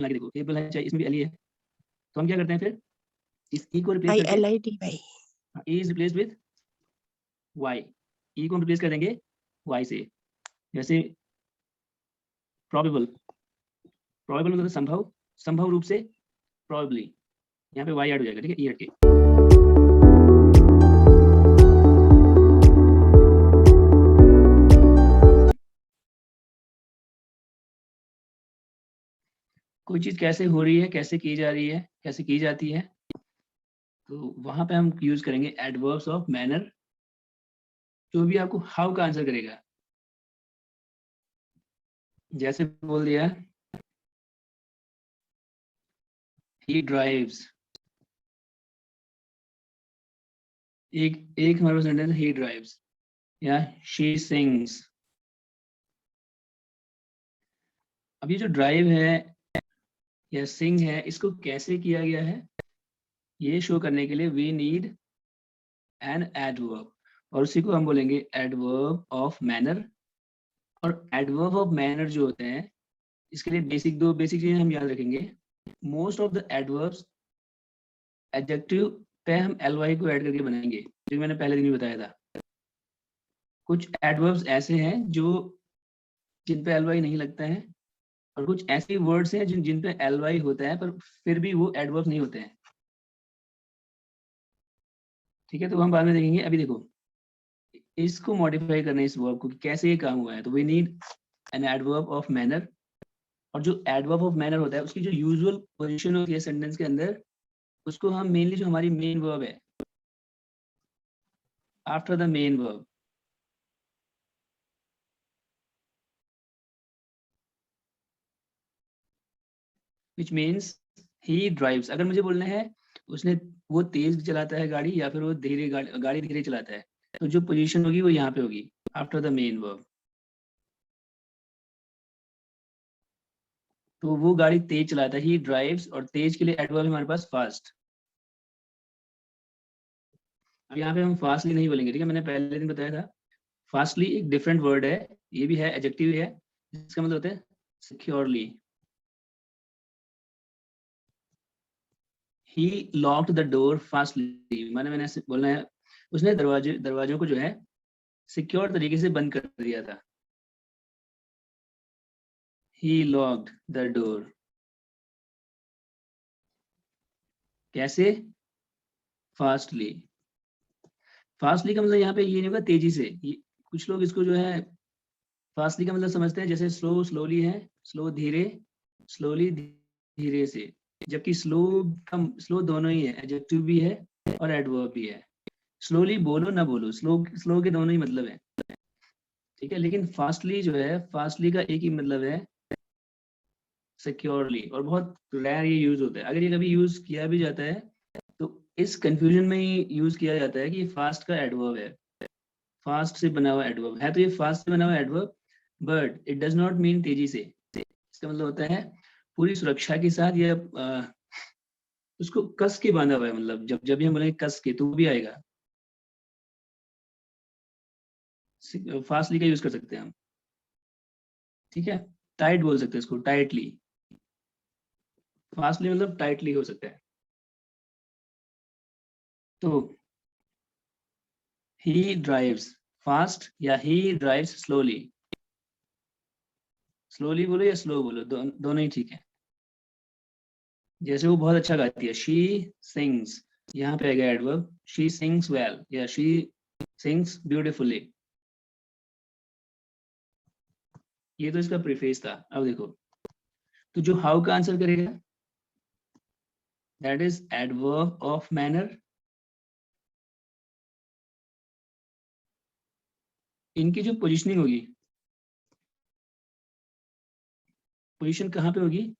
लगा देखो एबल है चाहे इसमें भी एल है, तो हम क्या करते हैं फिर इस ई को रिप्लेस करके ILITY E is replace with Y, E को हम रिप्लेस कर देंगे वाई से। जैसे प्रोबेबल, प्रोबेबल मतलब संभव, संभव रूप से प्रोबेबली, यहाँ पे वाई ऐड हो जाएगा, ठीक है, ई हट के। कोई चीज कैसे हो रही है, कैसे की जा रही है, कैसे की जाती है, तो वहां पे हम यूज करेंगे एडवर्ब्स ऑफ मैनर, जो भी आपको हाउ का आंसर करेगा। जैसे बोल दिया ही ड्राइव्स, एक हमारे पास सेंटेंस ही ड्राइव्स, या शी सिंग्स। अब ये जो ड्राइव है या सिंग है, इसको कैसे किया गया है ये शो करने के लिए वी नीड एन एडवर्ब, और उसी को हम बोलेंगे एडवर्ब ऑफ मैनर। और एडवर्ब ऑफ मैनर जो होते हैं, इसके लिए दो बेसिक चीजें हम याद रखेंगे। Most of the adverbs adjective पे हम ly को ऐड करके बनाएंगे, जो मैंने पहले दिन ही बताया था। कुछ एडवर्ब्स ऐसे हैं जो जिन पे ly नहीं लगता है, और कुछ ऐसे वर्ड्स हैं जिन पे ly होता है पर फिर भी वो एडवर्ब्स नहीं होते हैं, ठीक है। तो हम बाद में देखेंगे। अभी देखो इसको मॉडिफाई करना है इस वर्ब को कि कैसे ये काम हुआ है, तो we need an adverb of manner. और जो एडवर्ब ऑफ मैनर होता है उसकी जो यूजुअल पोजीशन होती है सेंटेंस के अंदर, उसको हम मेनली जो हमारी मेन वर्ब है, after the main verb, which means he drives. अगर मुझे बोलना है उसने, वो तेज चलाता है गाड़ी या फिर वो धीरे गाड़ी धीरे चलाता है, तो जो पोजीशन होगी वो यहाँ पे होगी आफ्टर द मेन वर्ब। तो वो गाड़ी तेज चलाता है, ही ड्राइव्स, और तेज के लिए एडवर्ब हमारे पास फास्ट। अब यहाँ पे हम फास्टली नहीं बोलेंगे, ठीक है, मैंने पहले दिन बताया था फास्टली एक डिफरेंट वर्ड है, ये भी है एडजेक्टिव है, इसका मतलब होता है securely. He locked the door fastly, मैंने ऐसे बोलना है उसने दरवाजों को जो है सिक्योर तरीके से बंद कर दिया था। ही लॉक्ड द डोर, कैसे, फास्टली। फास्टली का मतलब यहाँ पे ये नहीं होगा तेजी से, कुछ लोग इसको जो है फास्टली का मतलब समझते हैं जैसे स्लो स्लोली है, स्लो धीरे, स्लोली धीरे से, जबकि स्लो दोनों ही है, एडजेक्टिव भी है और एडवर्ब भी है। स्लोली बोलो ना बोलो, स्लो स्लो के दोनों ही मतलब है, ठीक है। लेकिन फास्टली जो है, फास्टली का एक ही मतलब है सिक्योरली, और बहुत रेयर ये यूज होता है। अगर ये कभी यूज किया भी जाता है तो इस कंफ्यूजन में ही यूज किया जाता है कि फास्ट का एडवर्ब है, फास्ट से बना हुआ एडवर्ब है, तो ये फास्ट से बना हुआ adverb, but it does not mean तेजी से। इसका मतलब होता है पूरी सुरक्षा के साथ, या उसको कस के बांधा हुआ है, मतलब जब जब भी हम बोलेंगे कस के, तो वो भी आएगा। फास्टली का यूज कर सकते हैं हम, ठीक है। टाइट बोल सकते हैं इसको, टाइटली। फास्टली मतलब टाइटली हो सकता है। तो ही ड्राइव्स फास्ट या ही ड्राइव्स स्लोली, स्लोली बोलो या स्लो बोलो, दोनों ही ठीक है। जैसे वो बहुत अच्छा गाती है, शी सिंग्स, यहाँ पे आएगा एडवर्ब, शी सिंग्स वेल या शी सिंग्स ब्यूटीफुली। ये तो इसका प्रीफेस था। अब देखो, तो जो हाउ का आंसर करेगा that is adverb of manner. इनकी जो पोजिशनिंग होगी, पोजीशन कहाँ पे होगी,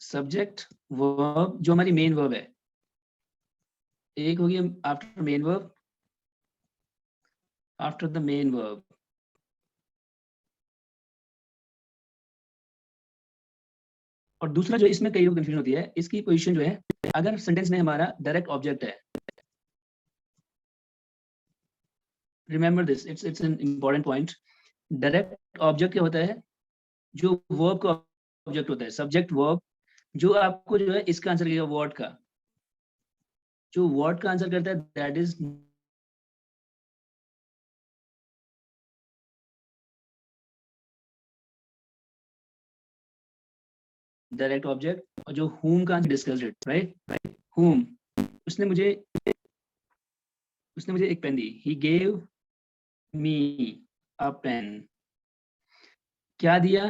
सब्जेक्ट वर्ब, जो हमारी मेन वर्ब है, एक होगी after main verb, after the main verb. और दूसरा जो इसमें कई कंफ्यूजन होती है, इसकी पोजीशन जो है, अगर सेंटेंस में हमारा डायरेक्ट ऑब्जेक्ट है, remember this, it's an important point. Direct object क्या होता है, जो वर्ब का ऑब्जेक्ट होता है, सब्जेक्ट वर्ब, जो आपको जो है इसका आंसर करेगा वर्ड का, जो वर्ड का आंसर करता है दैट इज डायरेक्ट ऑब्जेक्ट, और जो whom का answer discussed it, right, whom, उसने मुझे एक पेन दी, he gave me a pen, क्या दिया,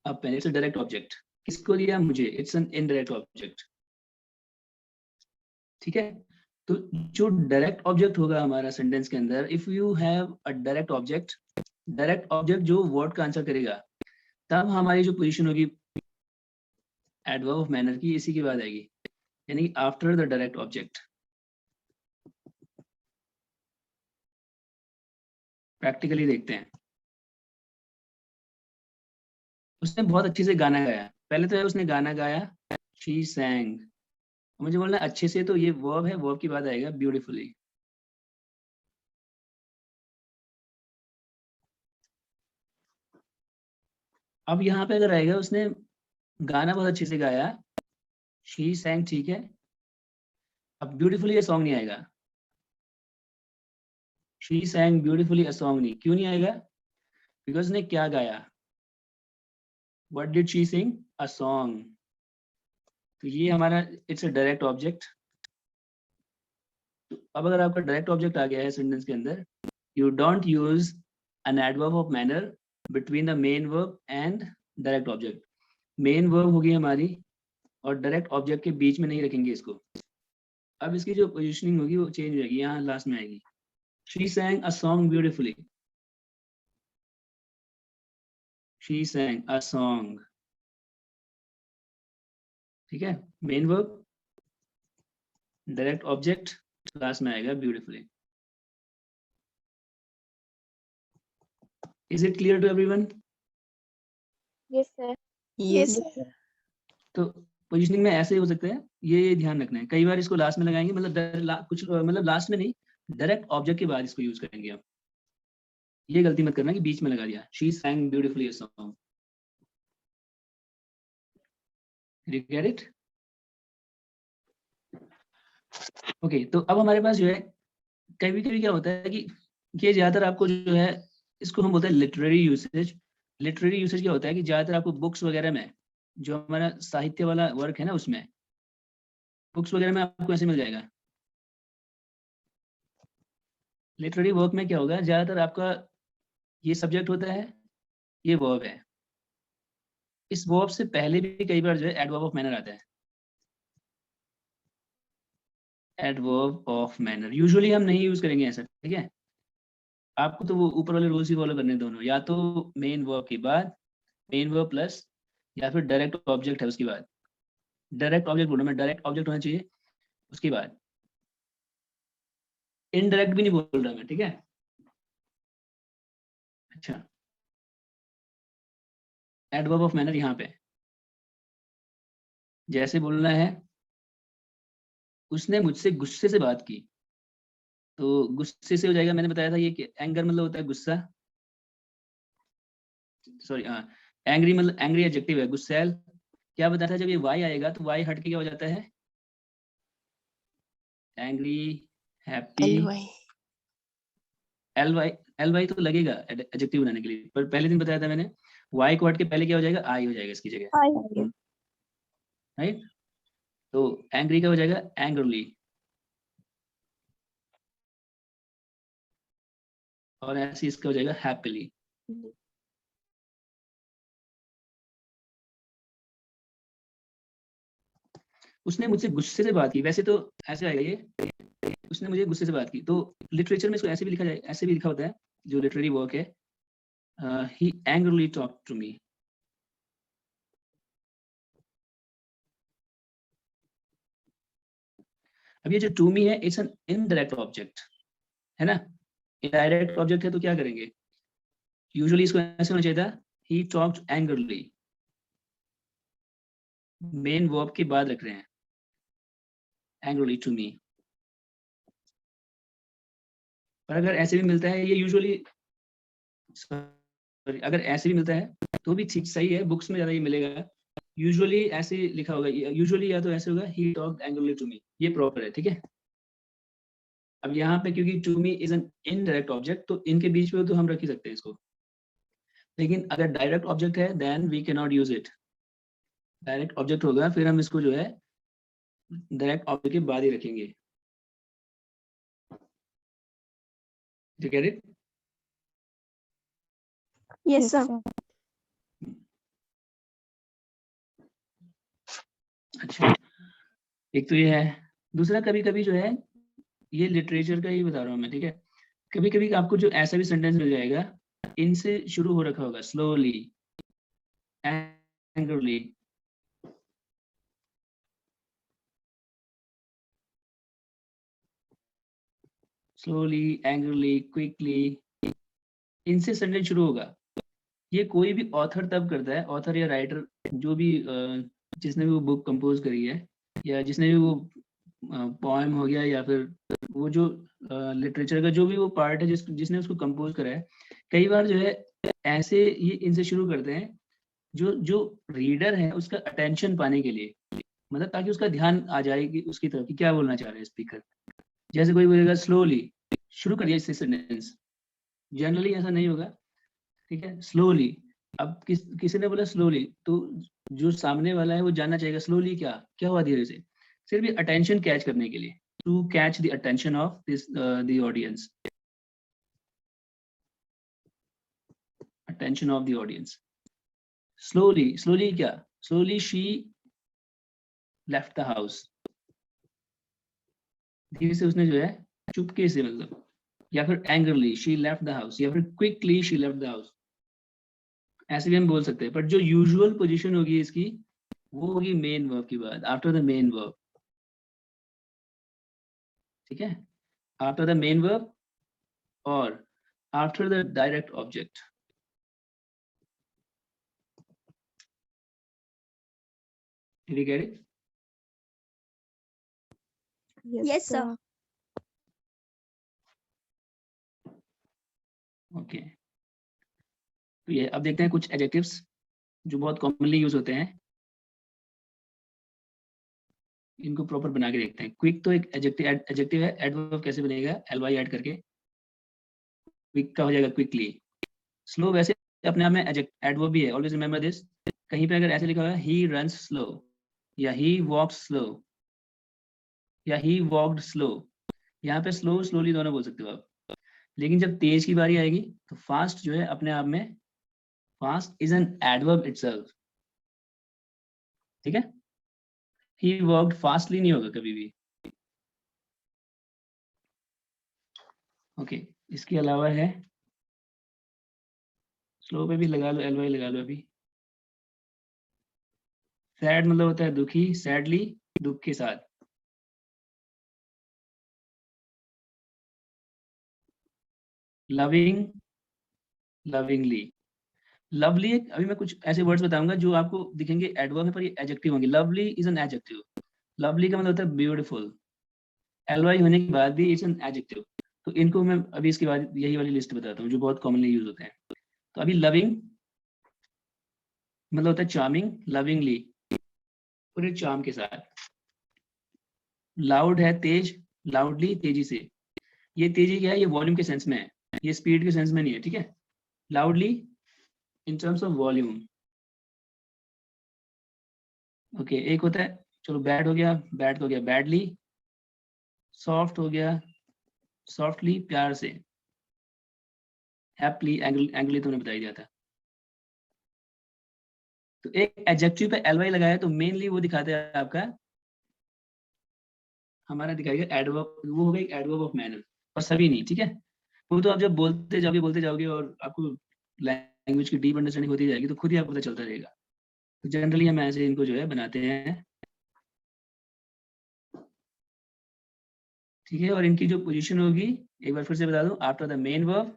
a pen, it's a direct object, किसको दिया, मुझे, इट्स एन इनडायरेक्ट ऑब्जेक्ट, ठीक है। तो जो डायरेक्ट ऑब्जेक्ट होगा हमारा सेंटेंस के अंदर, if you have a direct object जो वर्ड का आंसर करेगा, तब हमारी जो पोजीशन होगी एडवर्ब ऑफ मैनर की, इसी के बाद आएगी, यानी after the direct object. Practically देखते हैं। उसने बहुत अच्छे से गाना गाया, पहले तो है उसने गाना गाया, शी सैंग, मुझे बोलना है अच्छे से, तो ये वर्ब है, वर्ब की बात आएगा ब्यूटीफुली। अब यहाँ पे अगर आएगा उसने गाना बहुत अच्छे से गाया, शी सैंग, ठीक है, अब ब्यूटीफुली ये सॉन्ग नहीं आएगा, शी सैंग ब्यूटीफुली अ सॉन्ग नहीं, क्यों नहीं आएगा, बिकॉज ने क्या गाया, what did she Singh, a song. तो ये हमारा इट्स अ डायरेक्ट ऑब्जेक्ट। तो अब अगर आपका डायरेक्ट ऑब्जेक्ट आ गया है सेंटेंस के अंदर, you don't use N adverb of manner between the main verb and direct object. Main verb होगी हमारी, और डायरेक्ट ऑब्जेक्ट के बीच में नहीं रखेंगे इसको। अब इसकी जो पोजीशनिंग होगी वो चेंज हो जाएगी, यहाँ लास्ट में आएगी, she sang a song beautifully, she sang a song, ठीक है, main verb, direct object, last में आएगा beautifully. Is it clear to everyone? Yes, sir. Yes, sir. तो पोजीशनिंग में ऐसे ही हो सकते हैं, ये ध्यान रखना है, कई बार इसको लास्ट में लगाएंगे, मतलब कुछ मतलब लास्ट में नहीं, डायरेक्ट ऑब्जेक्ट के बाद इसको यूज करेंगे आप, ये गलती मत करना कि बीच में लगा दिया, she sang beautifully a song, did you get it? Okay, तो अब हमारे पास जो है, कभी कभी क्या होता है कि ये ज्यादातर आपको जो है, इसको हम बोलते हैं लिटरेरी यूसेज। लिटरेरी यूसेज क्या होता है कि ज्यादातर आपको बुक्स वगैरह में, जो हमारा साहित्य वाला वर्क है ना, उसमें बुक्स वगैरह में आपको ऐसे मिल जाएगा। लिटरेरी वर्क में क्या होगा, ज्यादातर आपका ये सब्जेक्ट होता है, ये वर्ब है, इस वर्ब से पहले भी कई बार जो है एडवर्ब ऑफ मैनर आता है, एडवर्ब ऑफ मैनर यूजुअली हम नहीं यूज करेंगे ऐसा, ठीक है। आपको तो वो ऊपर वाले रूल्स ही फॉलो करने हैं दोनों, या तो मेन वर्ब के बाद, मेन वर्ब प्लस, या फिर डायरेक्ट ऑब्जेक्ट है उसके बाद, डायरेक्ट ऑब्जेक्ट बोलूँ मैं, डायरेक्ट ऑब्जेक्ट होना चाहिए उसके बाद, इनडायरेक्ट भी नहीं बोल रहा मैं, ठीक है। अच्छा, एडवर्ब ऑफ मैनर यहाँ पे जैसे बोलना है, उसने मुझसे गुस्से से बात की, तो गुस्से से हो जाएगा, मैंने बताया था ये कि एंगर मतलब होता है गुस्सा, सॉरी हाँ, एंग्री मतलब, एंग्री एडजेक्टिव है, गुस्सैल, क्या बताया था, जब ये वाई आएगा तो वाई हट के क्या हो जाता है, angry, happy, LY. L Y तो लगेगा एडजेक्टिव बनाने के लिए, पर पहले दिन बताया था मैंने, वाई को हट के पहले क्या हो जाएगा, आई हो जाएगा इसकी जगह, I. राइट। तो एंग्री का हो जाएगा एंग्रली, और ऐसे इसका हो जाएगा हैप्पीली। उसने मुझसे गुस्से से बात की, वैसे तो ऐसे आएगा ये, उसने मुझे गुस्से से बात की, तो लिटरेचर में इसको ऐसे भी लिखा जाए, ऐसे भी लिखा होता है, जो लिटरेरी वर्क है, ही एंग्रली टॉक टू मी। अब ये जो टू मी है, इट्स एन इनडायरेक्ट ऑब्जेक्ट, है ना, इनडायरेक्ट ऑब्जेक्ट है, तो क्या करेंगे, यूजुअली इसको ऐसे होना चाहिए था, he talked angrily, main verb के बाद रख रहे हैं, एंग्रली टू मी। पर अगर ऐसे भी मिलता है, ये यूजुअली अगर ऐसे भी मिलता है तो भी ठीक सही है, बुक्स में ज्यादा ये मिलेगा। यूजुअली ऐसे लिखा होगा, यूजुअली या तो ऐसे होगा ही टॉक्ड एंग्रीली टू मी, ये प्रॉपर है, ठीक है। अब यहाँ पे क्योंकि to me is an indirect object, तो इनके बीच में तो हम रख ही सकते हैं इसको, लेकिन अगर डायरेक्ट ऑब्जेक्ट है then we can not use it. Direct object होगा फिर हम इसको जो है डायरेक्ट ऑब्जेक्ट के बाद ही रखेंगे। Do you get it? Yes, sir. अच्छा, एक तो ये है। दूसरा, कभी कभी जो है, ये लिटरेचर का ही बता रहा हूँ मैं, ठीक है। कभी कभी आपको जो ऐसा भी सेंटेंस मिल जाएगा, इनसे शुरू हो रखा होगा, slowly, angrily, slowly, angrily, quickly, इनसे सेंटेंस शुरू होगा। ये कोई भी ऑथर तब करता है, ऑथर या राइटर, जो भी जिसने भी वो बुक कंपोज करी है, या जिसने भी वो पोएम हो गया, या फिर वो जो लिटरेचर का जो भी वो पार्ट है जिसने उसको कंपोज करा है, कई बार जो है ऐसे ये इनसे शुरू करते हैं, जो जो रीडर है उसका अटेंशन पाने के लिए, मतलब ताकि उसका ध्यान आ जाए कि उसकी तरफ कि क्या बोलना चाह रहे हैं स्पीकर। जैसे कोई बोलेगा स्लोली, शुरू करिए इससे सेंटेंस, जनरली ऐसा नहीं होगा, ठीक है, स्लोली। अब किसी ने बोला स्लोली, तो जो सामने वाला है वो जानना चाहेगा स्लोली क्या क्या हुआ धीरे से, सिर्फ ये अटेंशन कैच करने के लिए, to catch the attention of this the audience, attention of the audience. Slowly, slowly क्या, slowly she left the house, धीरे से उसने जो है चुपके से, मतलब, या फिर angrily she left the house, या फिर quickly she left the house, ऐसे भी हम बोल सकते हैं। पर जो यूजुअल पोजीशन होगी इसकी, वो होगी मेन वर्ब की बाद, आफ्टर द मेन वर्ब, ठीक है, आफ्टर द मेन वर्ब और after the direct object. Did you get it? Yes, sir. Okay, तो ये अब देखते हैं कुछ एडजेक्टिव्स जो बहुत कॉमनली यूज होते हैं, इनको प्रॉपर बना के देखते हैं। क्विक तो एक एडजेक्टिव है, एडवर्ब कैसे बनेगा, ly ऐड करके क्विक का हो जाएगा क्विकली। स्लो वैसे अपने आप में एडवर्ब भी है, ऑलवेज रिमेंबर दिस। कहीं पे अगर ऐसे लिखा हुआ है ही रन्स स्लो, या ही वॉक्स स्लो, या ही वॉक्ड स्लो, यहाँ पे स्लो स्लोली दोनों बोल सकते हो आप। लेकिन जब तेज की बारी आएगी तो फास्ट जो है अपने आप में, fast is an adverb itself, ठीक है। ही वर्कड फास्टली नहीं होगा कभी भी। ओके, इसके अलावा है, स्लो पे भी लगा लो, ly लगा लो अभी। सैड मतलब होता है दुखी, सैडली दुख के साथ। Loving, lovingly. लवली, अभी मैं कुछ ऐसे वर्ड्स बताऊंगा जो आपको दिखेंगे एडवर्ब है पर ये एडजेक्टिव होंगे। Lovely is an adjective, lovely का मतलब होता है ब्यूटीफुल, ly होने के बाद भी इट्स एन एडजेक्टिव। तो इनको मैं अभी इसके बाद यही वाली लिस्ट बताता हूँ जो बहुत कॉमनली यूज होते हैं। तो अभी लविंग मतलब होता है चार्मिंग, लविंगली पूरे चार्म के साथ। लाउड है तेज, लाउडली तेजी से। ये तेजी क्या है, ये वॉल्यूम के सेंस में है, ये स्पीड के सेंस में नहीं है, ठीक है। Loudly in terms of volume. Okay, एक होता है, चलो बैड हो गया, बैड हो गया बैडली। सॉफ्ट हो गया सॉफ्टली प्यार से। हैप्पीली, एंग्रली तुमने बता ही दिया था। तो एक एडजेक्टिव पे ly लगाया तो मेनली वो दिखाता है आपका, हमारा दिखाएगा एडवर्ब, वो होगा एक एडवर्ब ऑफ मैनर, और सभी नहीं, ठीक है। वो तो आप जब बोलते जाओगे और आपको लैंग्वेज की डीप अंडरस्टैंडिंग होती जाएगी तो खुद ही आपको पता चलता रहेगा। तो जनरली हम ऐसे इनको जो है बनाते हैं, ठीक है। और इनकी जो पोजीशन होगी, एक बार फिर से बता दूं, आफ्टर द मेन वर्ब,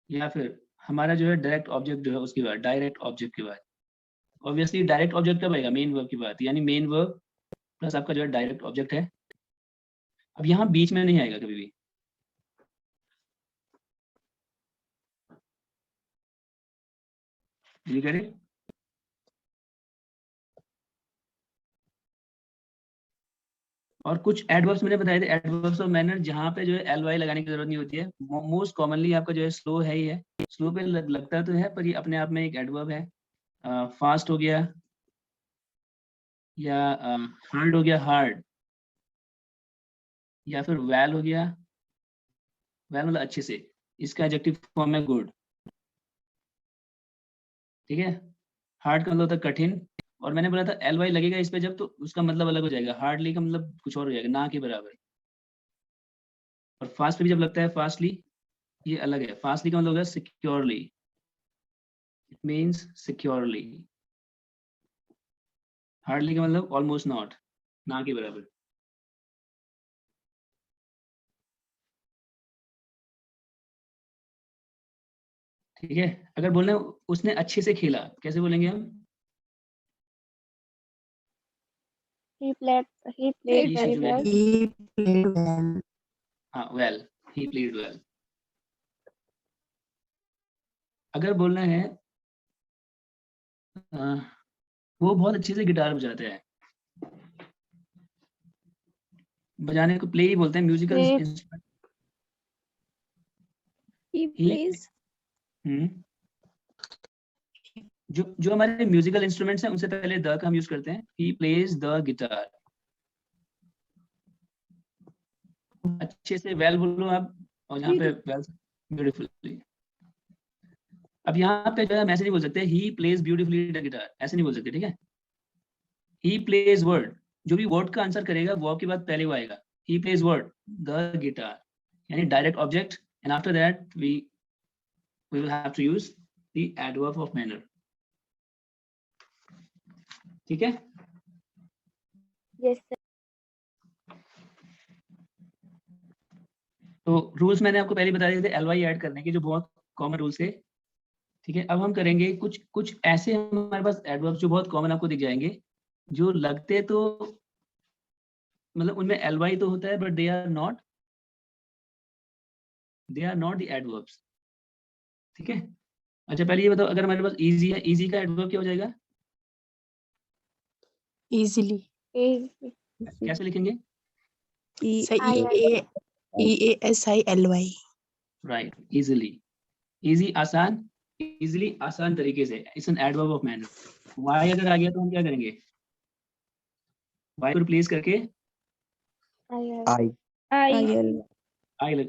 या फिर हमारा जो है डायरेक्ट ऑब्जेक्ट जो है उसके बाद, डायरेक्ट ऑब्जेक्ट के बाद। ऑब्वियसली डायरेक्ट ऑब्जेक्ट कब आएगा, मेन वर्ब के बाद, यानी मेन वर्ब प्लस आपका जो है डायरेक्ट ऑब्जेक्ट है। अब यहाँ बीच में नहीं आएगा कभी भी, you get it? और कुछ एडवर्ब्स मैंने बताए थे, एडवर्ब्स ऑफ मैनर, जहाँ पे जो है एल वाई लगाने की जरूरत नहीं होती है। मोस्ट कॉमनली आपका जो है स्लो है ही है, स्लो पे लगता तो है पर ये अपने आप में एक एडवर्ब है। फास्ट हो गया, या हार्ड हो गया, हार्ड, या फिर वेल हो गया, वेल मतलब अच्छे से, इसका एडजेक्टिव फॉर्म है गुड। ठीक है, हार्ड का मतलब होता है कठिन, और मैंने बोला था एल वाई लगेगा इस पे जब, तो उसका मतलब अलग हो जाएगा, हार्डली का मतलब कुछ और हो जाएगा, ना के बराबर। और फास्ट पे भी जब लगता है फास्टली, ये अलग है, फास्टली का मतलब होगा securely, it means securely. Hardly का मतलब ऑलमोस्ट नॉट, ना के बराबर। ठीक है, अगर बोलना है उसने अच्छे से खेला, कैसे बोलेंगे हम? He played He very should well. He played well. हाँ, well, he played well। अगर बोलना है वो बहुत अच्छे से गिटार बजाता है, बजाने को प्ले ही बोलते हैं, musical He instrument. He plays. जो हमारे म्यूजिकल इंस्ट्रूमेंट्स हैं उनसे पहले द का हम यूज करते हैं, ही प्लेज द गिटार। अच्छे से वेल बोलो आप, और यहाँ पे वेल ब्यूटीफुली। अब यहाँ पे जो है हम ऐसे नहीं बोल सकते he plays beautifully the guitar, ऐसे नहीं बोल सकते। ठीक है, ही प्लेज वर्ड, जो भी वर्ड का आंसर करेगा वर्ब के बाद पहले वो आएगा, he plays word the guitar, यानी direct object, and after that we will have to use the adverb of manner. ठीक है, yes sir. तो रूल्स मैंने आपको पहले बता दिए थे एल वाई ऐड करने के, जो बहुत कॉमन रूल्स थे। ठीक है, अब हम करेंगे कुछ ऐसे हमारे पास एडवर्ब्स जो बहुत कॉमन आपको दिख जाएंगे, जो लगते तो मतलब उनमें एल वाई तो होता है, but they are not the adverbs. ठीक है, अच्छा पहले ये बताओ, अगर हमारे पास इजी है, इजी का एडवर्ब क्या हो जाएगा? Easily. Easy. कैसे लिखेंगे? EASILY. राइट, इजीली, इजी आसान, इजीली आसान तरीके से, it's an adverb of manner. Y अगर आ गया तो हम क्या करेंगे? वाई को रिप्लेस करके I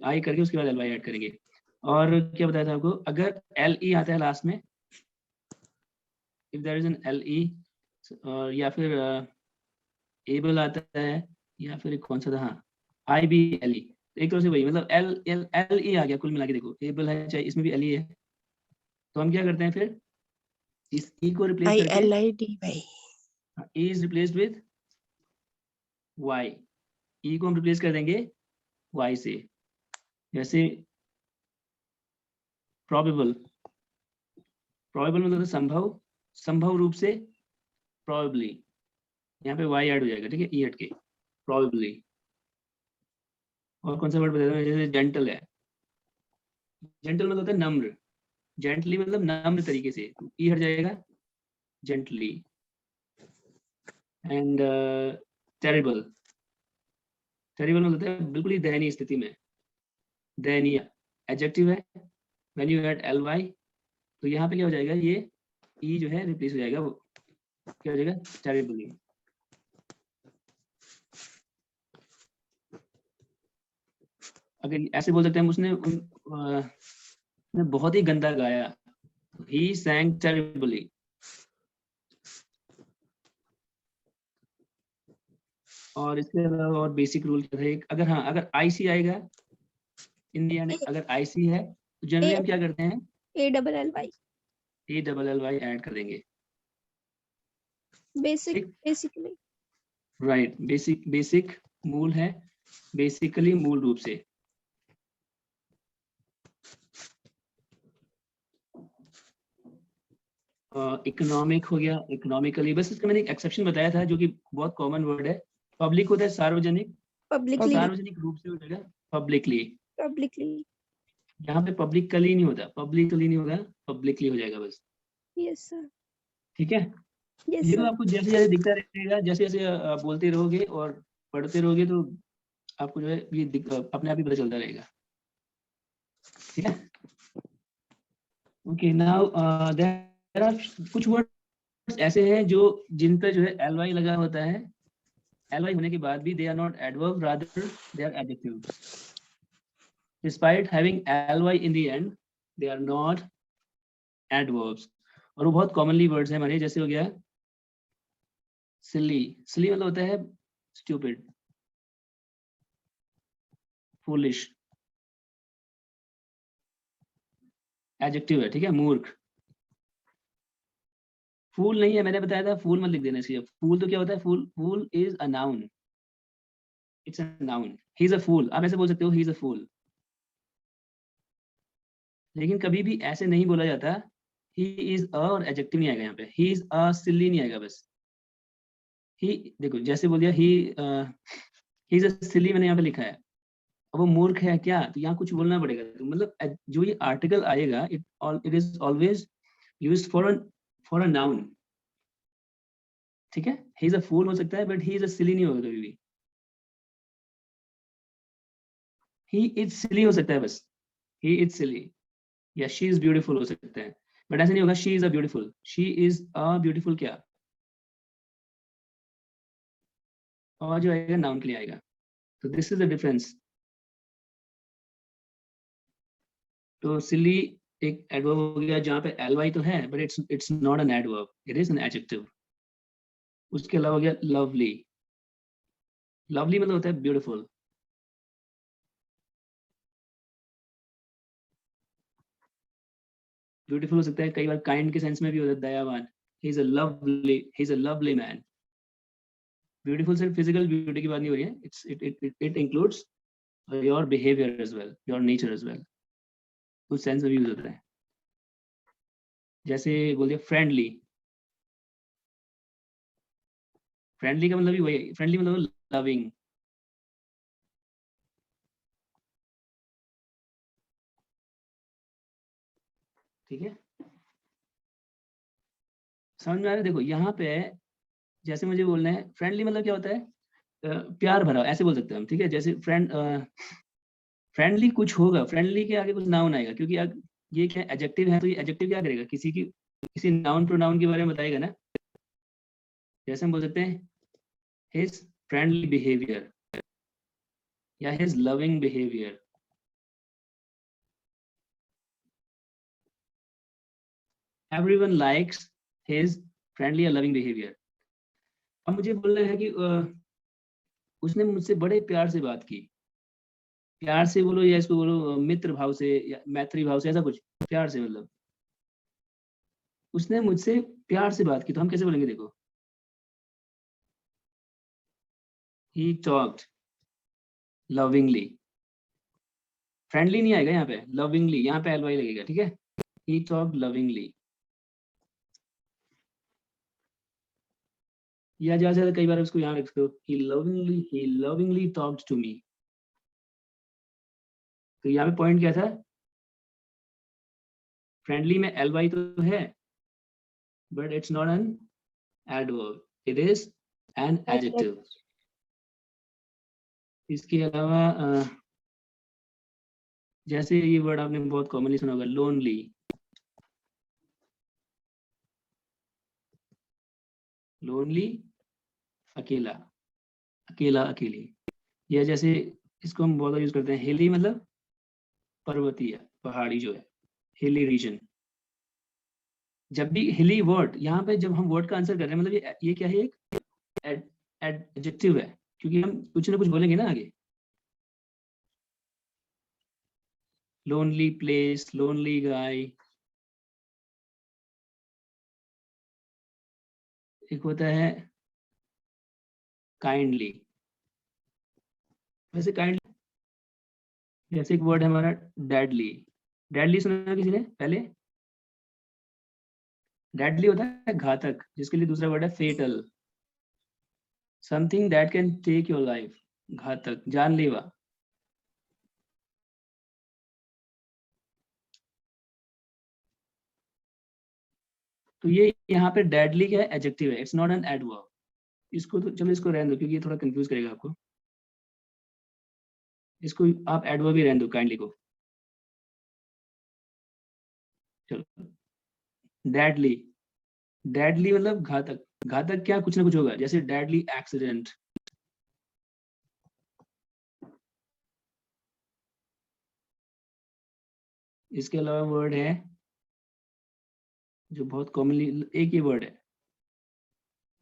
आई करके उसके बाद एल वाई ऐड करेंगे। और क्या बताया था आपको, अगर एल ई आता है लास्ट में, if there is an L E, या फिर एबल आता है, या फिर कौन सा था, हाँ आई बी एल ई, एक तरह से वही, मतलब एल एल एल ई आ गया कुल मिला के। देखो एबल है चाहे इसमें भी एल ई है, तो हम क्या करते हैं फिर, इस ई को रिप्लेस करके ILIDY. E is replaced with Y, E को हम रिप्लेस कर देंगे वाई से। जैसे प्रोबेबल, प्रोबेबल मतलब संभव, संभव रूप से प्रोबेबली, यहाँ पे वाई ऐड हो जाएगा। ठीक है, ई हट के प्रोबेबली। और कौन सा वर्ड बता दो, जैसे जेंटल है, जेंटल मतलब होता है नम्र, जेंटली मतलब नम्र तरीके से, ई हट जाएगा जेंटली। एंड टेरिबल, टेरिबल मतलब होता है बिल्कुल ही दयनीय स्थिति में, दयनीय एडजेक्टिव है, when you add L Y, तो यहाँ पे क्या हो जाएगा, ये ई जो है रिप्लेस हो जाएगा, वो क्या हो जाएगा, टेरिबली। अगर ऐसे बोल सकते हैं हम, उसने बहुत ही गंदा गाया, he sang terribly। और इसके अलावा और बेसिक रूल क्या है, अगर हाँ अगर आईसी आएगा इंडिया में, अगर आईसी है तो जनरली हम क्या करते हैं, ALLY. A double L Y add कर देंगे। Basically. राइट, बेसिक मूल है, बेसिकली मूल रूप से। इकोनॉमिक हो गया, इकोनॉमिकली, बस इसका मैंने एक एक्सेप्शन बताया था जो कि बहुत कॉमन वर्ड है। पब्लिक होता है सार्वजनिक, Publicly. सार्वजनिक रूप से हो जाएगा पब्लिकली। Publicly. यहाँ पे पब्लिकली नहीं होता, पब्लिकली नहीं होगा, पब्लिकली हो जाएगा बस। Yes, sir. ठीक है, Yes, ये तो sir. आपको जैसे जैसे दिखता रहेगा, जैसे जैसे आप बोलते रहोगे और पढ़ते रहोगे तो आपको जो है ये अपने आप ही पता चलता रहेगा। ठीक है, ओके। नाउ देयर आर कुछ वर्ड्स ऐसे हैं जो जिन पे जो है ly लगा होता है। ly होने के बाद भी they are not adverb, rather they are adjectives. Despite having ly in the end they are not adverbs. और वो बहुत कॉमनली वर्ड्स हैं हमारे, जैसे हो गया सिली। सिली मतलब होता है स्टूपिड, फूलिश, एडजेक्टिव है। ठीक है, मूर्ख। फूल नहीं है, मैंने बताया था फूल मत लिख देना चाहिए। फूल तो क्या होता है, fool, fool is a noun, it's a noun. He is a fool, आप ऐसे बोल सकते हो, ही इज अ फूल। लेकिन कभी भी ऐसे नहीं बोला जाता ही इज अ और एडजेक्टिव नहीं आएगा यहाँ पे। ही इज अ सिली नहीं आएगा बस। ही, देखो जैसे बोल दिया ही इज अ सिली, मैंने यहाँ पे लिखा है। अब वो मूर्ख है क्या, तो यहाँ कुछ बोलना पड़ेगा। तो मतलब जो ये आर्टिकल आएगा, it is always used for a noun. ठीक है, ही इज अ फूल हो सकता है, बट ही इज अ सिली नहीं होगा कभी भी। ही इज सिली हो सकता है बस, ही इज सिली, या शी इज ब्यूटीफुल हो सकता है, बट ऐसे नहीं होगा she is a beautiful. She is a beautiful क्या, और जो आएगा नाउन के लिए आएगा। तो दिस इज द डिफरेंस। तो सिली एक एडवर्ब हो गया जहाँ पे ly तो है, but it's not an adverb, it is an adjective. उसके अलावा हो गया लवली। लवली मतलब होता है ब्यूटीफुल। ब्यूटीफुल हो सकता है कई बार काइंड के सेंस में भी होता है, दयावान। He is a lovely man. Beautiful सिर्फ फिजिकल ब्यूटी की बात नहीं हो रही है, it includes your behaviour as well, your nature as well. उस सेंस में भी यूज होता है। जैसे बोल दिया फ्रेंडली। फ्रेंडली का मतलब भी वही, फ्रेंडली मतलब लविंग। ठीक है, समझ में आ रहा है। देखो यहाँ पे जैसे मुझे बोलना है फ्रेंडली मतलब क्या होता है, प्यार भरा, ऐसे बोल सकते हैं हम। ठीक है, जैसे फ्रेंडली कुछ होगा, फ्रेंडली के आगे कुछ नाउन आएगा, क्योंकि ये क्या एडजेक्टिव है, तो ये एडजेक्टिव क्या करेगा, किसी नाउन प्रोनाउन के बारे में बताएगा ना। जैसे हम बोल सकते हैं हिज फ्रेंडली बिहेवियर या his loving behaviour. Everyone likes his friendly या लविंग बिहेवियर। अब मुझे बोलना है कि उसने मुझसे बड़े प्यार से बात की। प्यार से बोलो या इसको बोलो मित्र भाव से या मैत्री भाव से, ऐसा कुछ। प्यार से मतलब उसने मुझसे प्यार से बात की, तो हम कैसे बोलेंगे, देखो he talked lovingly। फ्रेंडली नहीं आएगा यहाँ पे, लविंगली, यहाँ पे ly लगेगा। ठीक है, he talked lovingly। या ज्यादा से ज्यादा कई बार उसको यहाँ रख दो, he lovingly talked to me। तो यहाँ पे पॉइंट क्या था, फ्रेंडली में ly तो है, but it's not an adverb, it is an adjective. इसके अलावा जैसे ये वर्ड आपने बहुत कॉमनली सुना होगा, लोनली। लोनली अकेला, अकेला अकेली। या जैसे इसको हम बहुत यूज करते हैं, हिली मतलब पर्वतीय, पहाड़ी जो है, हिली रीजन। जब भी हिली वर्ड, यहाँ पे जब हम वर्ड का आंसर कर रहे हैं, मतलब ये क्या है, एक एडजेक्टिव है, क्योंकि हम कुछ ना कुछ बोलेंगे ना आगे। लोनली प्लेस, लोनली गाय। एक होता है काइंडली। वैसे काइंडली, जैसे एक वर्ड है हमारा डेडली। डेडली सुना किसी ने पहले? डेडली होता है घातक, जिसके लिए दूसरा वर्ड है fatal. Something that can take your life, घातक, जानलेवा। तो ये यहाँ पे डेडली क्या है, एडजेक्टिव है, इट्स नॉट एन एडवर्ब। इसको तो चलो इसको रहने दो क्योंकि ये थोड़ा कंफ्यूज करेगा आपको, इसको आप एडवर्ब ही रहने दो काइंडली को। चलो डेडली, डेडली मतलब घातक, घातक क्या, कुछ ना कुछ होगा, जैसे डेडली एक्सीडेंट। इसके अलावा वर्ड है जो बहुत कॉमनली, एक ही वर्ड है,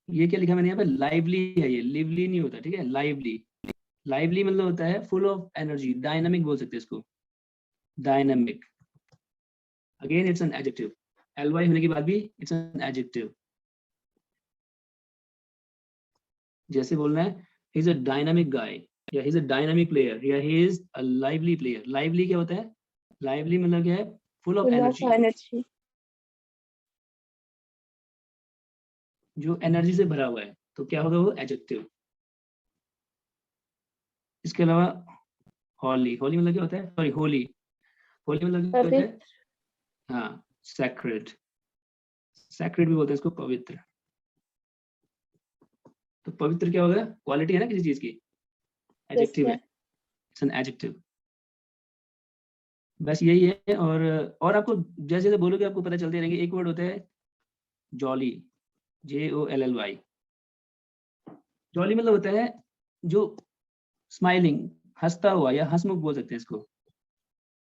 ये क्या लिखा मैंने यहाँ पे, लाइवली है, ये लिवली नहीं होता, ठीक है, लाइवली। लाइवली मतलब होता है फुल ऑफ एनर्जी, डायनामिक बोल सकते हैं इसको, dynamic. Again it's an adjective, LY होने के बाद भी इट्स एन एडजेक्टिव। जैसे बोलना है ही इज अ डायनामिक गाय, या he is a dynamic player, या he is a lively player. Lively क्या होता है, लाइवली मतलब क्या है, full of Full of energy, energy. जो एनर्जी से भरा हुआ है, तो क्या होगा वो, एडजेक्टिव। इसके अलावा हॉली, होली मतलब क्या होता है, सॉरी होली, होली मतलब क्या होता है, पवित्र. हाँ सैक्रेड, सैक्रेड भी बोलते हैं इसको, पवित्र। तो पवित्र क्या होगा, क्वालिटी है ना किसी चीज की, Yes, एडजेक्टिव है, sir. It's an adjective. बस यही है। और आपको जैसे जैसे बोलोगे आपको पता चलते रहेंगे। एक वर्ड होता है जॉली, JOLLY। जॉली मतलब होता है जो स्माइलिंग, हंसता हुआ, या हंसमुख बोल सकते हैं इसको,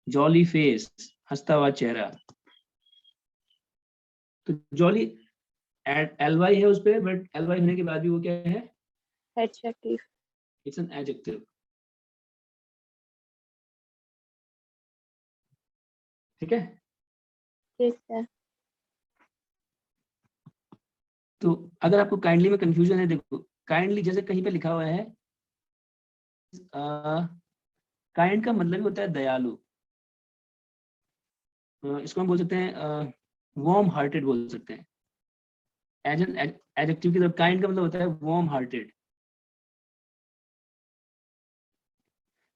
जॉली फेस, हंसता हुआ चेहरा। तो जॉली LY है उस पे, बट LY होने के बाद भी वो क्या है, Adjective. इट्स एन एडजेक्टिव, ठीक है। Yes, sir. तो अगर आपको काइंडली में कंफ्यूजन है, देखो काइंडली जैसे कहीं पे लिखा हुआ है, काइंड का मतलब ही होता है दयालु। इसको हम बोल सकते हैं वार्म हार्टेड बोल सकते हैं, एज एन एडजेक्टिव की तरफ। काइंड का मतलब होता है वार्म हार्टेड।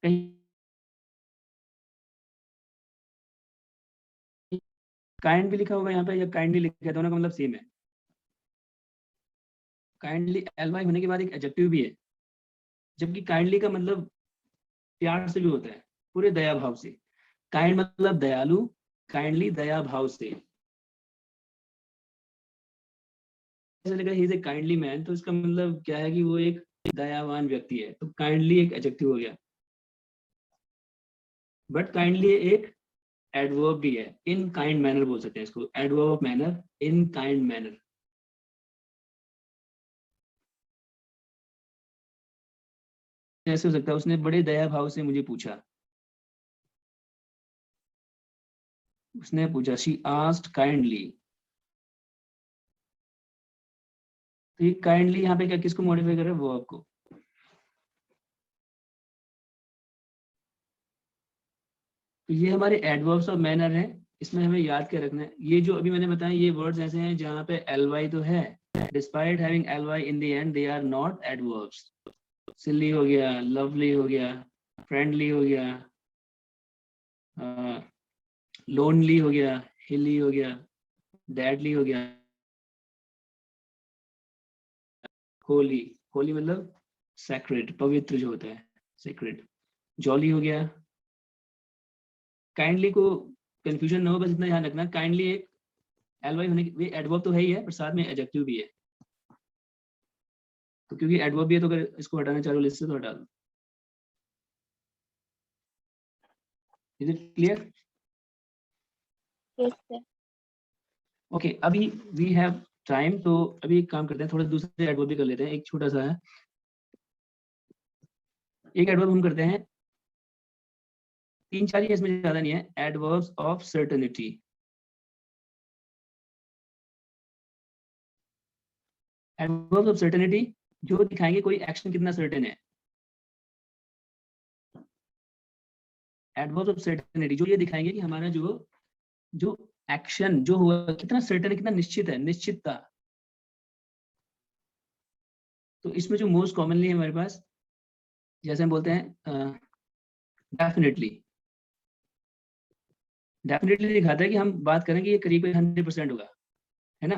कहीं काइंड भी लिखा होगा यहाँ पे, या काइंडली लिखा है, दोनों का मतलब सेम है। काइंडली LY होने के बाद एक एडजेक्टिव भी है, जबकि काइंडली का मतलब प्यार से भी होता है, पूरे दया भाव से। काइंड मतलब दयालु, काइंडली दया भाव से। जैसे लिखा he is a kindly man, तो इसका मतलब क्या है कि वो एक दयावान व्यक्ति है, तो काइंडली एक एडजेक्टिव हो गया। बट काइंडली एक एडवर्ब भी है, इन काइंड मैनर बोल सकते हैं इसको, adverb of manner, in kind manner. ऐसे हो सकता है उसने बड़े दया भाव से मुझे पूछा, उसने पूछा, शी आस्क्ड काइंडली। तो ये काइंडली यहाँ पे क्या, किसको मॉडिफाई कर रहा है, वर्ब को। तो ये हमारे एडवर्ब्स ऑफ मैनर हैं, इसमें हमें याद क्या रखना है, ये जो अभी मैंने बताया ये वर्ड्स ऐसे हैं जहाँ पे LY तो है, despite having LY in the end they are not adverbs. Silly हो गया, लवली हो गया, फ्रेंडली हो गया, लोनली हो गया, हिली हो गया, डेडली हो गया, होली, होली मतलब सैक्रेड, पवित्र जो होता है, सैक्रेड। जॉली हो गया। काइंडली को कंफ्यूजन ना हो, बस इतना ध्यान रखना, काइंडली एक LY होने की एडवर्ब तो है ही है, पर साथ में एडजेक्टिव भी है। तो क्योंकि एडवर्ब भी है तो अगर इसको हटाना चाहो लिस्ट से तो हटा दो। Is it clear? Yes, sir. Okay, अभी वी हैव टाइम, तो अभी एक काम करते हैं, थोड़ा दूसरे एडवर्ब भी कर लेते हैं, एक छोटा सा है, एक एडवर्ब हम करते हैं, 3-4 ही, इसमें ज्यादा नहीं है, adverbs of certainty. Adverbs of certainty जो दिखाएंगे कोई एक्शन कितना सर्टेन है। एडवर्ब्स ऑफ सर्टेनिटी जो ये दिखाएंगे कि हमारा जो एक्शन जो हुआ कितना सर्टेन है, कितना निश्चित है, निश्चितता। तो इसमें जो मोस्ट कॉमनली है हमारे पास, जैसे हम बोलते हैं डेफिनेटली। डेफिनेटली दिखाता है कि हम बात करें कि ये करीब 100% होगा, है ना,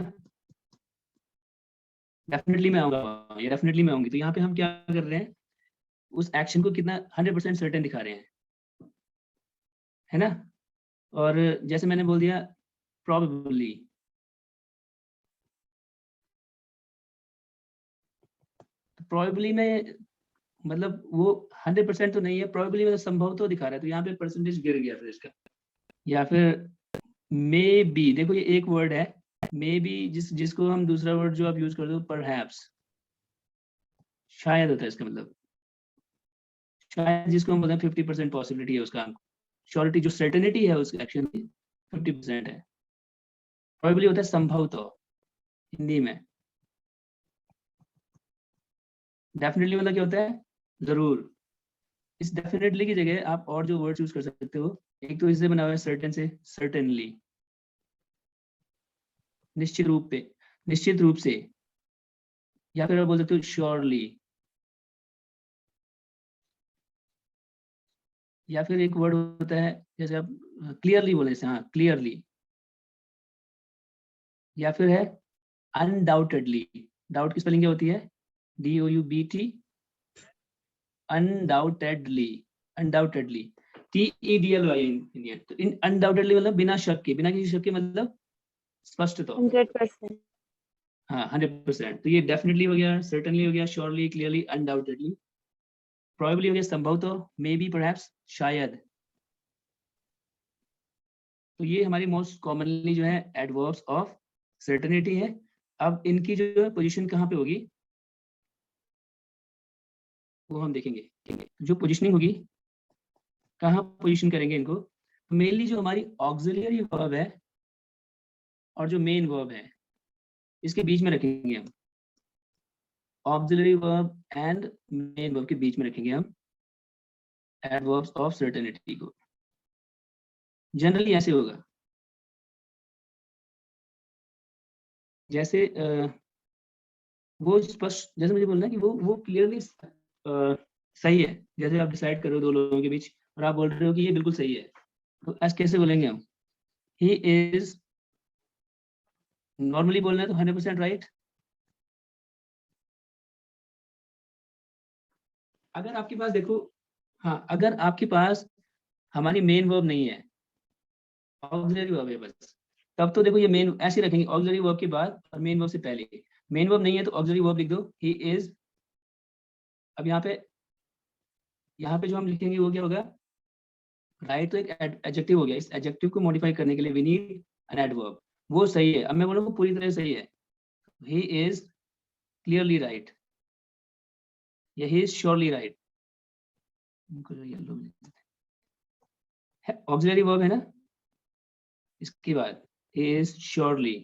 डेफिनेटली मैं आऊंगा, ये डेफिनेटली मैं आऊंगी। तो यहाँ पे हम क्या कर रहे हैं, उस एक्शन को कितना 100% सर्टेन दिखा रहे हैं, है ना। और जैसे मैंने बोल दिया प्रोबेबली, प्रोबेबली में मतलब वो 100% तो नहीं है, प्रोबेबली मतलब संभव तो दिखा रहा है, तो यहाँ पे परसेंटेज गिर गया फिर इसका। या फिर मे बी, देखो ये एक वर्ड है मे बी, जिसको हम दूसरा वर्ड जो आप यूज कर दो परहैप्स, शायद होता है इसका मतलब, शायद जिसको हम बोलते हैं 50% पॉसिबिलिटी है उसका, श्योरिटी जो सर्टेनिटी है उस एक्शन की 50% है। प्रोबेबली होता है संभव तो हिंदी में। डेफिनेटली मतलब क्या होता है, जरूर। इस डेफिनेटली की जगह आप और जो वर्ड यूज कर सकते हो, एक तो इससे बना हुआ है सर्टेन से सर्टेनली, निश्चित रूप पे, निश्चित रूप से, या फिर आप बोल सकते हो श्योरली, या फिर एक वर्ड होता है जैसे आप क्लियरली बोले जैसे, हाँ क्लियरली, या फिर है अनडाउटेडली। डाउट की स्पेलिंग क्या होती है, DOUBT, अनडाउटेडली, अनडाउटेडली, TEDLY इन। तो इन अनडाउटेडली मतलब बिना शक के, बिना किसी शक के मतलब स्पष्ट तो, 100%. हाँ 100%। तो ये डेफिनेटली हो गया, सर्टेनली हो गया, श्योरली, क्लियरली, अनडाउटेडली। प्रोबेबली हो गया संभव तो, मे बी, परहैप्स, शायद। तो ये हमारी मोस्ट कॉमनली जो है एडवर्ब्स ऑफ सर्टेनिटी है। अब इनकी जो है पोजीशन कहाँ पे होगी वो हम देखेंगे। जो पोजीशनिंग होगी, कहाँ पोजीशन करेंगे इनको, तो मेनली जो हमारी ऑक्सिलरी वर्ब है और जो मेन वर्ब है इसके बीच में रखेंगे हम, auxiliary verb and main verb के बीच में रखेंगे हम एडवर्ब्स ऑफ सर्टेनिटी को। जनरली ऐसे होगा, जैसे वो स्पष्ट, जैसे मुझे बोलना है कि वो क्लियरली सही है, जैसे आप डिसाइड कर रहे हो दो लोगों के बीच और आप बोल रहे हो कि ये बिल्कुल सही है, तो ऐसे कैसे बोलेंगे हम, ही इज, नॉर्मली बोलना है तो 100% राइट। अगर आपके पास देखो, हाँ अगर आपके पास हमारी मेन वर्ब नहीं है, ऑक्सिलरी वर्ब है बस, तब तो देखो ये मेन ऐसे रखेंगे, ऑक्सिलरी वर्ब के बाद और मेन वर्ब से पहले। मेन वर्ब नहीं है तो ऑक्सिलरी वर्ब लिख दो, ही इज। अब यहाँ पे जो हम लिखेंगे वो क्या होगा, राइट, तो एक एडजेक्टिव हो गया। इस एडजेक्टिव को मॉडिफाई करने के लिए वी नीड एन एडवर्ब। वो सही है, अब मैं बोलूँ पूरी तरह सही है, ही इज क्लियरली राइट, या he is surely right. Auxiliary verb है ना, इसके बाद ही इज श्योरली,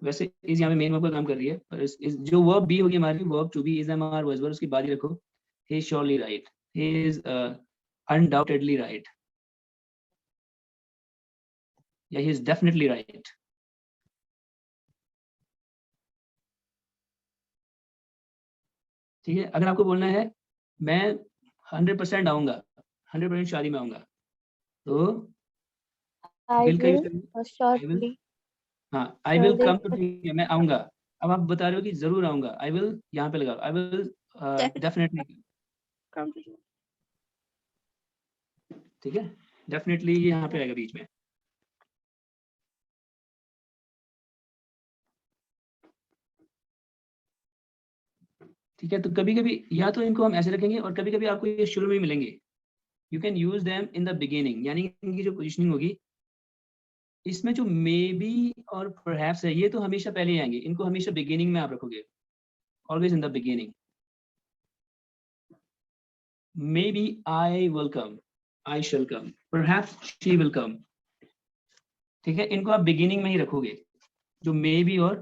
वैसे इज यहाँ पे मेन वर्ब का काम कर रही है, पर इस जो वर्ब बी होगी हमारी, verb to be is MR verb, उसकी बाद ही रखो, he is surely right, he is undoubtedly right, या he is definitely right। ठीक है, अगर आपको बोलना है मैं 100% आऊंगा, 100% शादी में आऊंगा, तो I विल का यूज will करेंगे, आई विल, shortly. हाँ आई विल Surely. कम, तो ठीक है मैं आऊंगा। अब आप बता रहे हो कि जरूर आऊंगा, आई विल यहाँ पे लगाओ, I will definitely, Come to you. ठीक है, डेफिनेटली ये यहाँ पे आएगा बीच में। ठीक है, तो कभी कभी या तो इनको हम ऐसे रखेंगे और कभी कभी आपको ये शुरू में ही मिलेंगे, you can use them in the beginning, यानी इनकी जो पोजिशनिंग होगी इसमें जो मे बी और परहैप्स है ये तो हमेशा पहले ही आएंगे, इनको हमेशा बिगिनिंग में आप रखोगे, always in the beginning. Maybe I will come, I shall come, perhaps she will come. ठीक है, इनको आप बिगिनिंग में ही रखोगे, जो मे बी और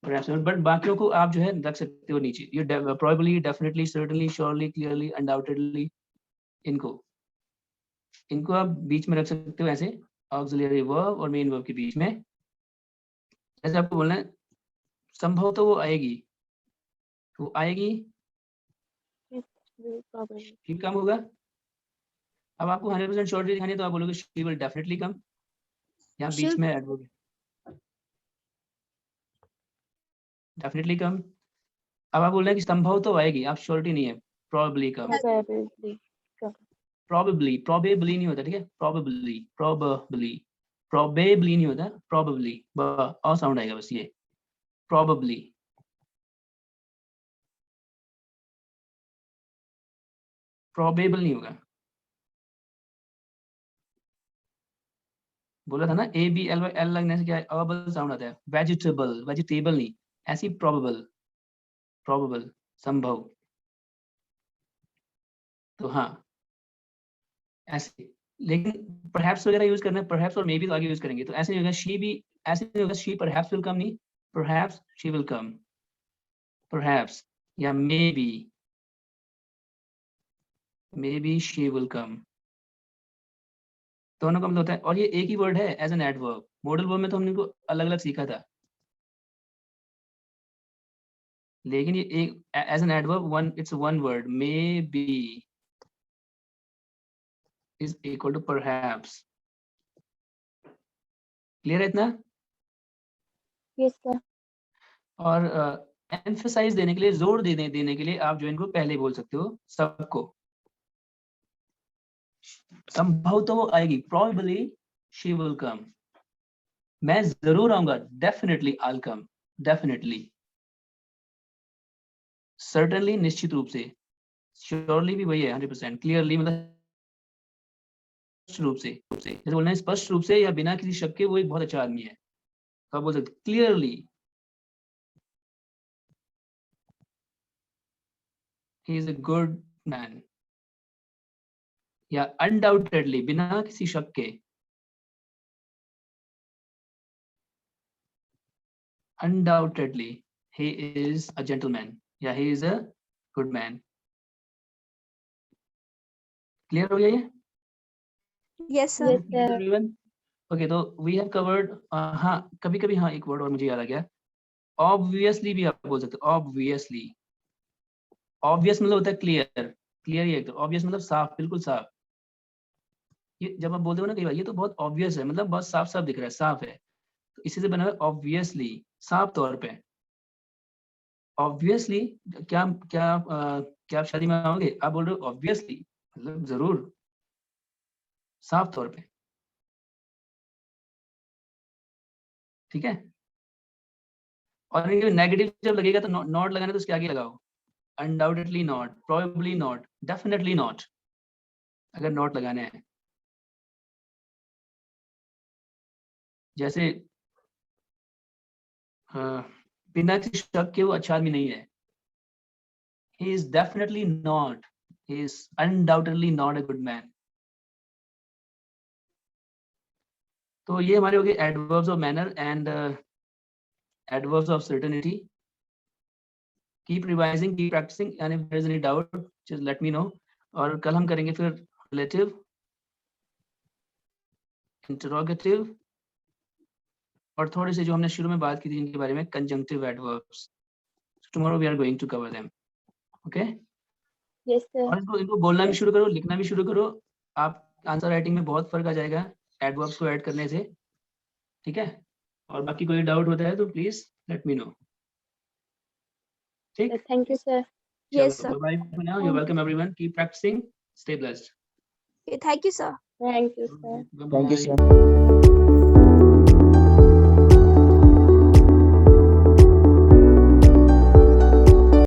परहैप्स, बट बाकियों को आप जो है रख सकते हो नीचे, ये probably, definitely, certainly, surely, clearly, undoubtedly, इनको इनको आप बीच में रख सकते हो ऐसे, ऑक्सिलरी वर्ब और मेन वर्ब के बीच में। जैसे आपको बोलना है संभव तो वो आएगी, तो आएगी, It will probably. ठीक कम होगा। अब आपको 100% श्योरिटी दिखानी है तो आप बोलोगे शी विल डेफिनेटली कम, यहाँ बीच She'll में ऐड होगी, डेफिनेटली कम। अब आप बोल रहे हैं कि संभव तो आएगी, आप श्योरिटी नहीं है, प्रोबेबली कम। Probably. प्रोबेबली नहीं होता, ठीक है, प्रोबेबली नहीं होता, प्रोबेबली और साउंड आएगा बस, ये प्रोबेबली। प्रोबेबल नहीं होगा। बोला था ना, ए बी एल एल लगने से क्या अबल साउंड आता है, वेजिटेबल, वेजिटेबल नहीं, ऐसी प्रोबेबल, प्रोबेबल, संभव। तो हाँ ऐसे, लेकिन परहैप्स वगैरह यूज करना है, परहैप्स और मे बी तो आगे यूज करेंगे, तो ऐसे नहीं होगा शी भी, ऐसे नहीं होगा शी परहैप्स विल कम, नहीं, perhaps she will come, perhaps या maybe she will come, दोनों का मतलब होता है। और ये एक ही वर्ड है as an adverb, modal verb में तो हमने को अलग अलग सीखा था, लेकिन ये एक as an adverb one, it's one word, maybe is equal to perhaps. Clear है इतना? Yes, sir. और एम्फसाइज देने के लिए, जोर देने के लिए आप जो इनको पहले बोल सकते हो सबको। संभव तो वो आएगी, probably she will come, मैं जरूर आऊंगा, definitely I'll come, definitely, certainly निश्चित रूप से, surely भी वही है 100%, clearly मतलब स्पष्ट रूप से, जैसे बोलना है स्पष्ट रूप से या बिना किसी शक के वो एक बहुत अच्छा आदमी है, तो आप बोल सकते clearly he is a good man, या undoubtedly बिना किसी शक के, undoubtedly he is a gentleman, या he is a good man। Clear हो गया ये? Yes, sir. Yes, sir. everyone? Okay, तो we have covered, हाँ कभी कभी हाँ एक वर्ड और मुझे याद आ गया, obviously भी आप बोल सकते हो, obviously, obvious मतलब होता है क्लियर, क्लियर ही है, तो obvious मतलब साफ, बिल्कुल साफ। ये जब आप बोलते हो ना कई बार, ये तो बहुत obvious है, मतलब बहुत साफ साफ दिख रहा है, साफ है, तो इसी से बना हुआ obviously, साफ तौर पे। obviously क्या क्या क्या आप शादी में आओगे, आप बोल रहे हो obviously, मतलब जरूर, साफ तौर पे, ठीक है। और नेगेटिव जब लगेगा तो नॉट लगाना, तो उसके आगे लगाओ, undoubtedly not, probably not, definitely not, अगर नॉट लगाने हैं। जैसे बिना किसी शक के वो अच्छा आदमी नहीं है, he is definitely not, he is undoubtedly not a good man। तो ये हमारे हो गए adverbs of manner and adverbs of certainty. Keep revising, keep practising, and if there is any doubt just let me know. और कल हम करेंगे फिर रिलेटिव, इंटरोगेटिव, और थोड़े से जो हमने शुरू में बात की थी इनके बारे में, conjunctive adverbs. Tomorrow we are going to cover them, okay. Yes, sir. और इनको बोलना भी शुरू करो, लिखना भी शुरू करो, आप आंसर राइटिंग में बहुत फर्क आ जाएगा एडवर्ब्स को ऐड करने से, ठीक है। और बाकी कोई डाउट होता है तो प्लीज लेट मी नो, ठीक। Thank you, sir. Yes, sir. Bye for now, you welcome everyone, keep practising, stay blessed. Okay, thank you, sir. Thank you, sir. Bye Thank you, bye। sir.